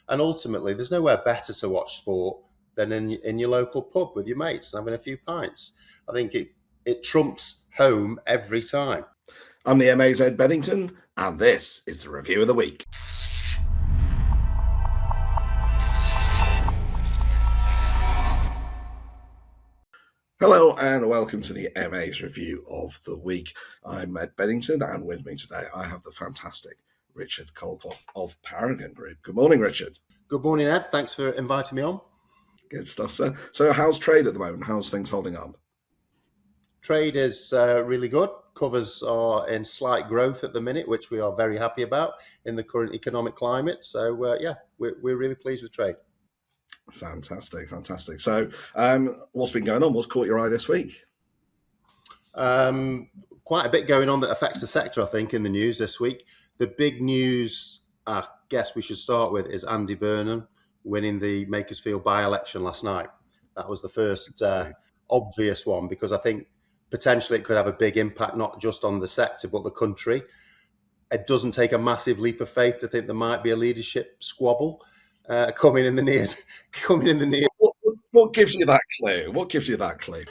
And ultimately, there's nowhere better to watch sport than in your local pub with your mates and having a few pints. I think it trumps home every time. I'm the MA's Ed Bedington, and this is the Review of the Week. Hello and welcome to the MA's Review of the Week. I'm Ed Bedington, and with me today I have the fantastic Richard Colclough of Parogon Group. Good morning, Richard. Good morning, Ed. Thanks for inviting me on. Good stuff, sir. So how's trade at the moment? How's things holding up? Trade is really good. Covers are in slight growth at the minute, which we are very happy about in the current economic climate. So, we're really pleased with trade. Fantastic. So, what's been going on? What's caught your eye this week? Quite a bit going on that affects the sector, I think, in the news this week. The big news, I guess we should start with, is Andy Burnham winning the Makersfield by-election last night. That was the first obvious one, because I think potentially it could have a big impact, not just on the sector, but the country. It doesn't take a massive leap of faith to think there might be a leadership squabble coming in the near. What gives you that clue?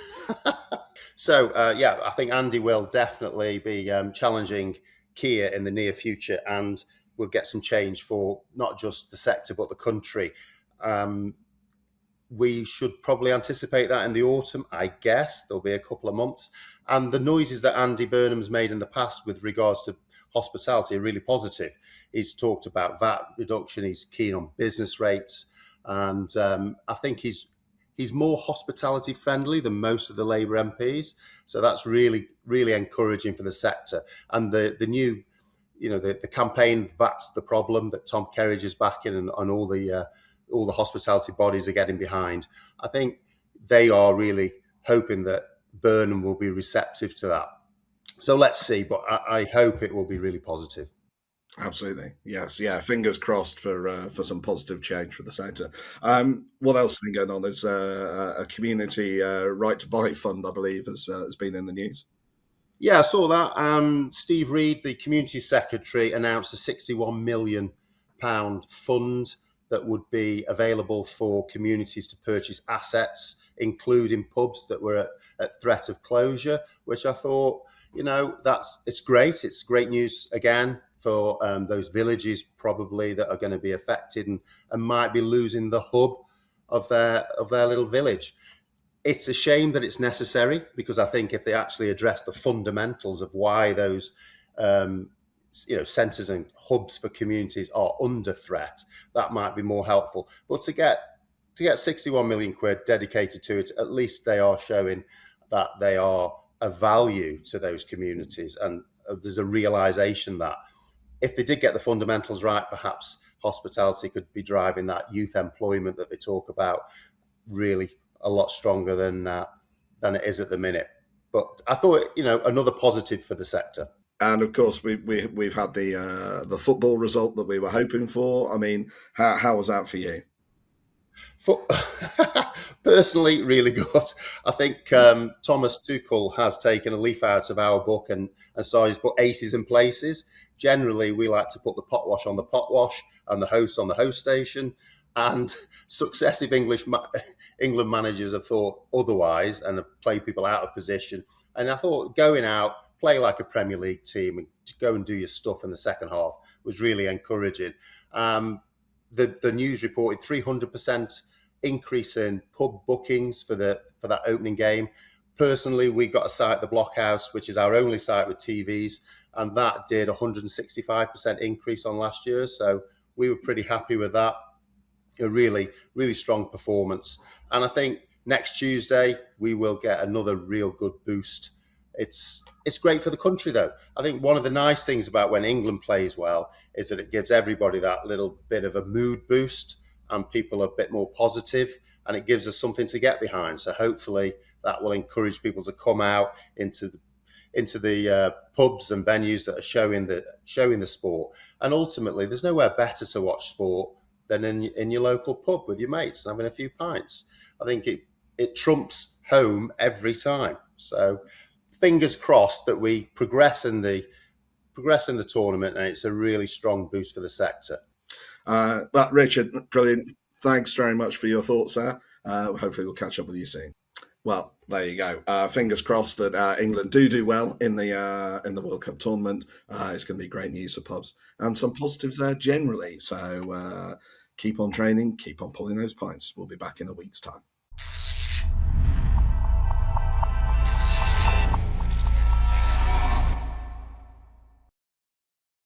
So, I think Andy will definitely be challenging Keir in the near future, and we'll get some change for not just the sector, but the country. We should probably anticipate that in the autumn, I guess. There'll be a couple of months. And the noises that Andy Burnham's made in the past with regards to hospitality are really positive. He's talked about VAT reduction. He's keen on business rates. And I think he's more hospitality friendly than most of the Labour MPs. So that's really, really encouraging for the sector. And the new, the campaign, That's the Problem, that Tom Kerridge is backing, and all the hospitality bodies are getting behind. I think they are really hoping that Burnham will be receptive to that. So let's see, but I hope it will be really positive. Absolutely, yes, yeah. Fingers crossed for some positive change for the sector. What else has been going on? There's a community right to buy fund, I believe, has been in the news. Yeah, I saw that. Steve Reed, the community secretary, announced a £61 million fund that would be available for communities to purchase assets, including pubs that were at threat of closure, which I thought, it's great. It's great news again for those villages probably that are going to be affected and might be losing the hub of their little village. It's a shame that it's necessary, because I think if they actually address the fundamentals of why those centres and hubs for communities are under threat, that might be more helpful. But to get 61 million quid dedicated to it, at least they are showing that they are a value to those communities, and there's a realisation that if they did get the fundamentals right, perhaps hospitality could be driving that youth employment that they talk about really a lot stronger than it is at the minute. But I thought, another positive for the sector. And of course, we've had the football result that we were hoping for. I mean, how was that for you? Personally, really good. I think Thomas Tuchel has taken a leaf out of our book and started to put aces in places. Generally, we like to put the potwash on the potwash and the host on the host station. And successive England managers have thought otherwise and have played people out of position. And I thought going out, play like a Premier League team and go and do your stuff in the second half was really encouraging. The news reported 300% increase in pub bookings for that opening game. Personally, we got a site at the Blockhouse, which is our only site with TVs, and that did 165% increase on last year. So we were pretty happy with that. A really, really strong performance. And I think next Tuesday we will get another real good boost. It's great for the country, though. I think one of the nice things about when England plays well is that it gives everybody that little bit of a mood boost, and people are a bit more positive, and it gives us something to get behind. So hopefully that will encourage people to come out into the pubs and venues that are showing the sport. And ultimately, there's nowhere better to watch sport than in your local pub with your mates and having a few pints. I think it trumps home every time. So fingers crossed that we progress in the tournament, and it's a really strong boost for the sector. But Richard, brilliant. Thanks very much for your thoughts there. Hopefully we'll catch up with you soon. Well, there you go. Fingers crossed that England do well in the World Cup tournament. It's going to be great news for pubs and some positives there generally. So keep on training, keep on pulling those pints. We'll be back in a week's time.